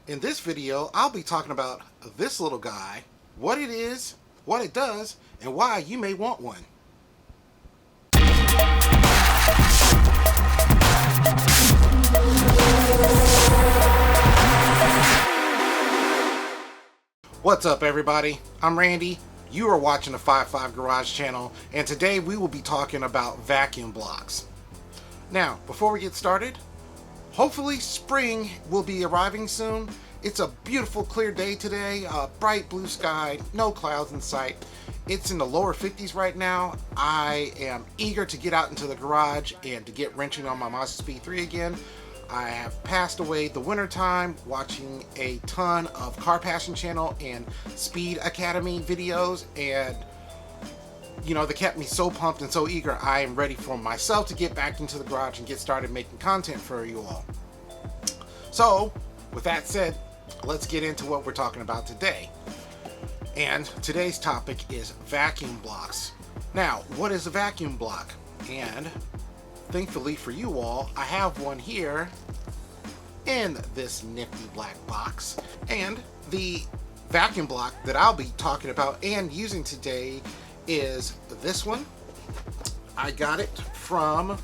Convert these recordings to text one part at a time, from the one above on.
In this video, I'll be talking about this little guy, what it is, what it does, and why you may want one. What's up, everybody? I'm Randy. You are watching the 55 Garage channel, and today we will be talking about vacuum blocks. Now, before we get started, hopefully spring will be arriving soon. It's a beautiful clear day today, bright blue sky, no clouds in sight. It's in the lower 50s right now. I am eager to get out into the garage and to get wrenching on my Mazdaspeed 3 again. I have passed away the winter time watching a ton of Car Passion Channel and Speed Academy videos, and you know, they kept me so pumped and so eager. I am ready for myself to get back into the garage and get started making content for you all. So, with that said, let's get into what we're talking about today. And today's topic is vacuum blocks. Now, what is a vacuum block? And thankfully for you all, I have one here in this nifty black box. And the vacuum block that I'll be talking about and using today is this one. I got it from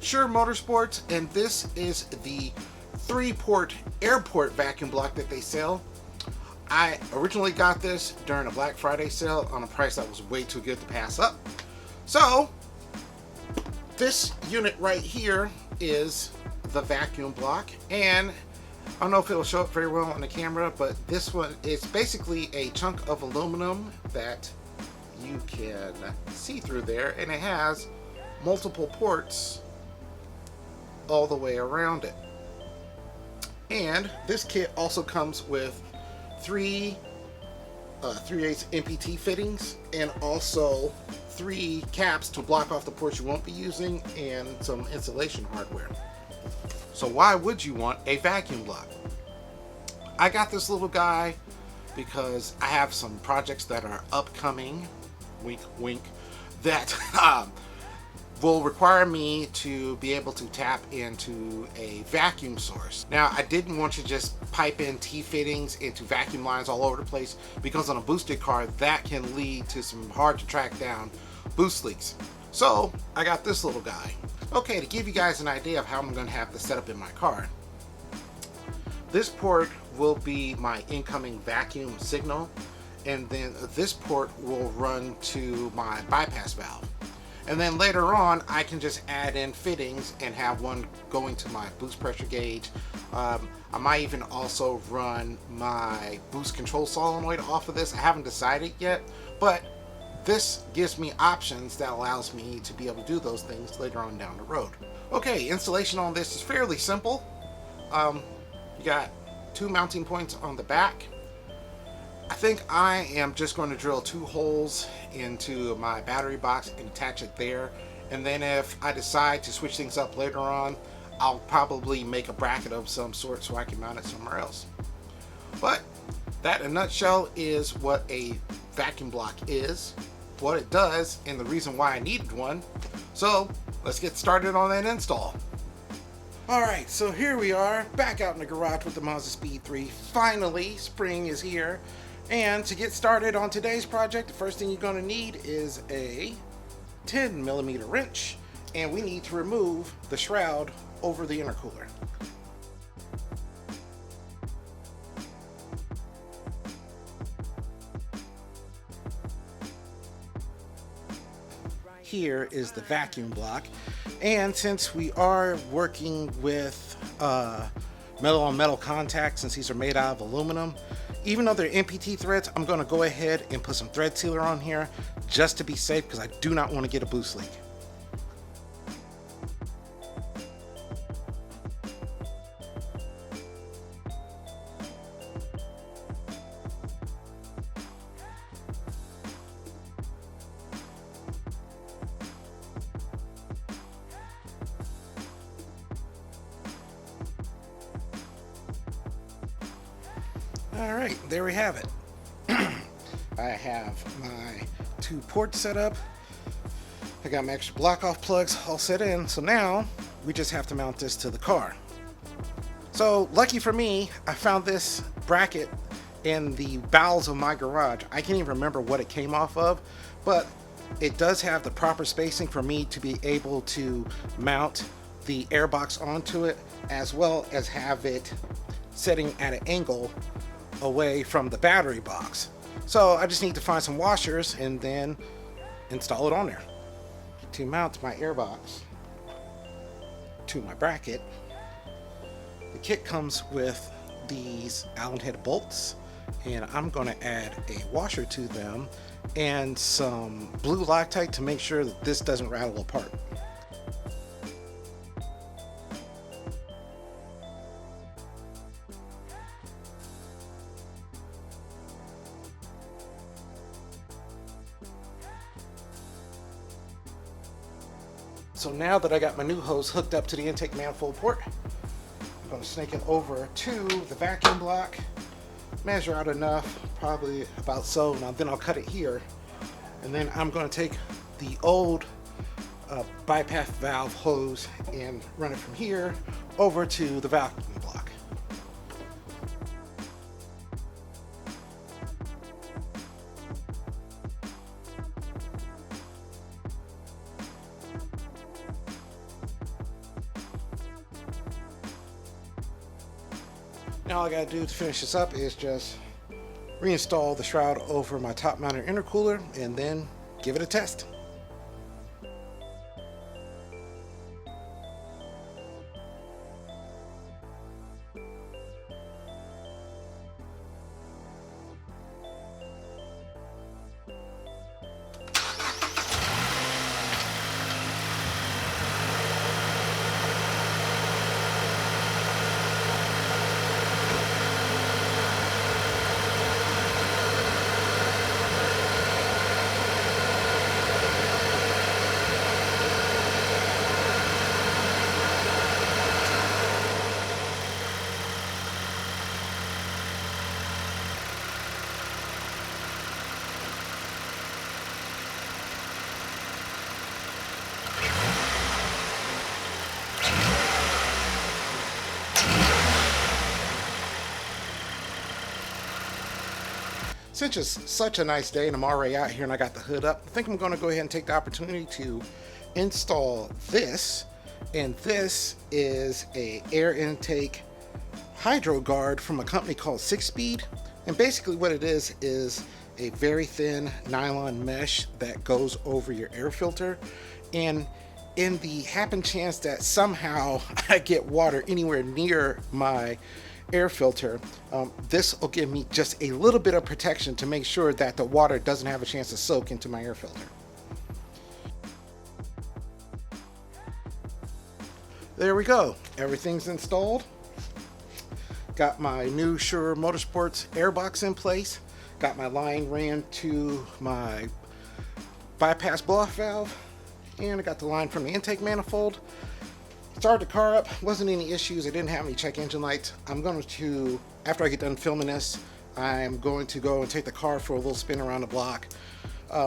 SURE Motorsports, and this is the 3-port airport vacuum block that they sell. I originally got this during a Black Friday sale on a price that was way too good to pass up. So this unit right here is the vacuum block, and I don't know if it'll show up very well on the camera, but this one is basically a chunk of aluminum that you can see through there, and it has multiple ports all the way around it. And this kit also comes with 3/8 MPT fittings, and also 3 caps to block off the ports you won't be using, and some insulation hardware. So why would you want a vacuum block? I got this little guy because I have some projects that are upcoming, wink wink, that will require me to be able to tap into a vacuum source. Now, I didn't want to just pipe in T-fittings into vacuum lines all over the place, because on a boosted car that can lead to some hard to track down boost leaks. So I got this little guy. Okay, to give you guys an idea of how I'm going to have this set up in my car, this port will be my incoming vacuum signal, and then this port will run to my bypass valve. And then later on, I can just add in fittings and have one going to my boost pressure gauge. I might even also run my boost control solenoid off of this. I haven't decided yet, but this gives me options that allows me to be able to do those things later on down the road. Okay, installation on this is fairly simple. You got 2 mounting points on the back. I think I am just going to drill 2 holes into my battery box and attach it there, and then if I decide to switch things up later on, I'll probably make a bracket of some sort so I can mount it somewhere else. But that in a nutshell is what a vacuum block is, what it does, and the reason why I needed one. So let's get started on that install. Alright, so here we are back out in the garage with the Mazdaspeed 3. Finally, spring is here. And to get started on today's project, the first thing you're going to need is a 10mm wrench, and we need to remove the shroud over the intercooler. Here is the vacuum block, and since we are working with metal on metal contacts, since these are made out of aluminum, even though they're MPT threads, I'm going to go ahead and put some thread sealer on here just to be safe, because I do not want to get a boost leak. Alright, there we have it. I have my 2 ports set up. I got my extra block off plugs all set in, so now we just have to mount this to the car. So lucky for me, I found this bracket in the bowels of my garage. I can't even remember what it came off of, but it does have the proper spacing for me to be able to mount the airbox onto it, as well as have it setting at an angle away from the battery box. So I just need to find some washers and then install it on there. To mount my airbox to my bracket, the kit comes with these Allen head bolts, and I'm going to add a washer to them and some blue Loctite to make sure that this doesn't rattle apart. So now that I got my new hose hooked up to the intake manifold port, I'm going to snake it over to the vacuum block, measure out enough, probably about so. Now then I'll cut it here, and then I'm going to take the old bypass valve hose and run it from here over to the vacuum block. Now all I gotta do to finish this up is just reinstall the shroud over my top mounted intercooler and then give it a test. Since it's such a nice day and I'm already out here and I got the hood up, I think I'm going to go ahead and take the opportunity to install this. And this is a air intake hydro guard from a company called 6Speed. And basically what it is a very thin nylon mesh that goes over your air filter. And in the happen chance that somehow I get water anywhere near my air filter, this will give me just a little bit of protection to make sure that the water doesn't have a chance to soak into my air filter. There we go, everything's installed. Got my new SURE Motorsports airbox in place. Got my line ran to my bypass blow-off valve, and I got the line from the intake manifold. Started the car up, wasn't any issues. I didn't have any check engine lights. I'm going to, after I get done filming this, I'm going to go and take the car for a little spin around the block,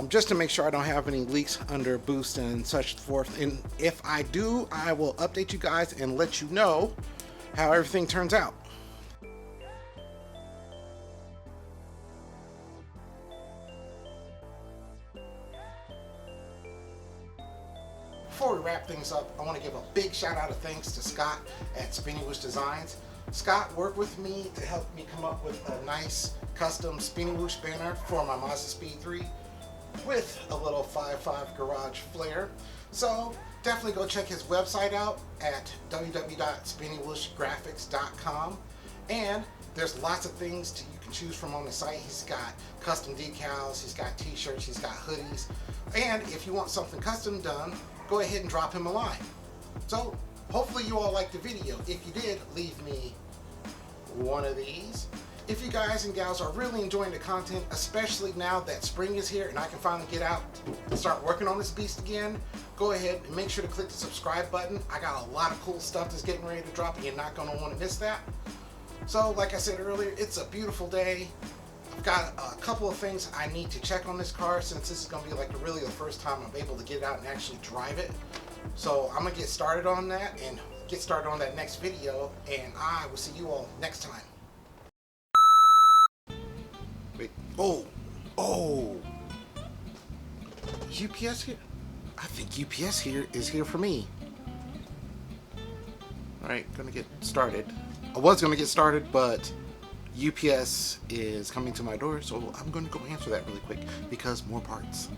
just to make sure I don't have any leaks under boost and such forth. And if I do, I will update you guys and let you know how everything turns out. Before we wrap things up, I want to give a big shout out of thanks to Scott at Spinny Whoosh Designs. Scott worked with me to help me come up with a nice custom Spinny Whoosh banner for my Mazdaspeed 3 with a little 5.5 flair. So definitely go check his website out at www.spinnywhooshgraphics.com, and there's lots of things you can choose from on the site. He's got custom decals, he's got t-shirts, he's got hoodies, and if you want something custom done, go ahead and drop him a line. So hopefully you all liked the video. If you did, leave me one of these. If you guys and gals are really enjoying the content, especially now that spring is here and I can finally get out and start working on this beast again, go ahead and make sure to click the subscribe button. I got a lot of cool stuff that's getting ready to drop and you're not going to want to miss that. So like I said earlier, it's a beautiful day. I've got a couple of things I need to check on this car since this is going to be like really the first time I'm able to get out and actually drive it. So I'm going to get started on that, and get started on that next video, and I will see you all next time. Wait. Oh. UPS here? I think UPS here is here for me. Alright, gonna get started. I was gonna get started, but UPS is coming to my door, so I'm gonna go answer that really quick because more parts.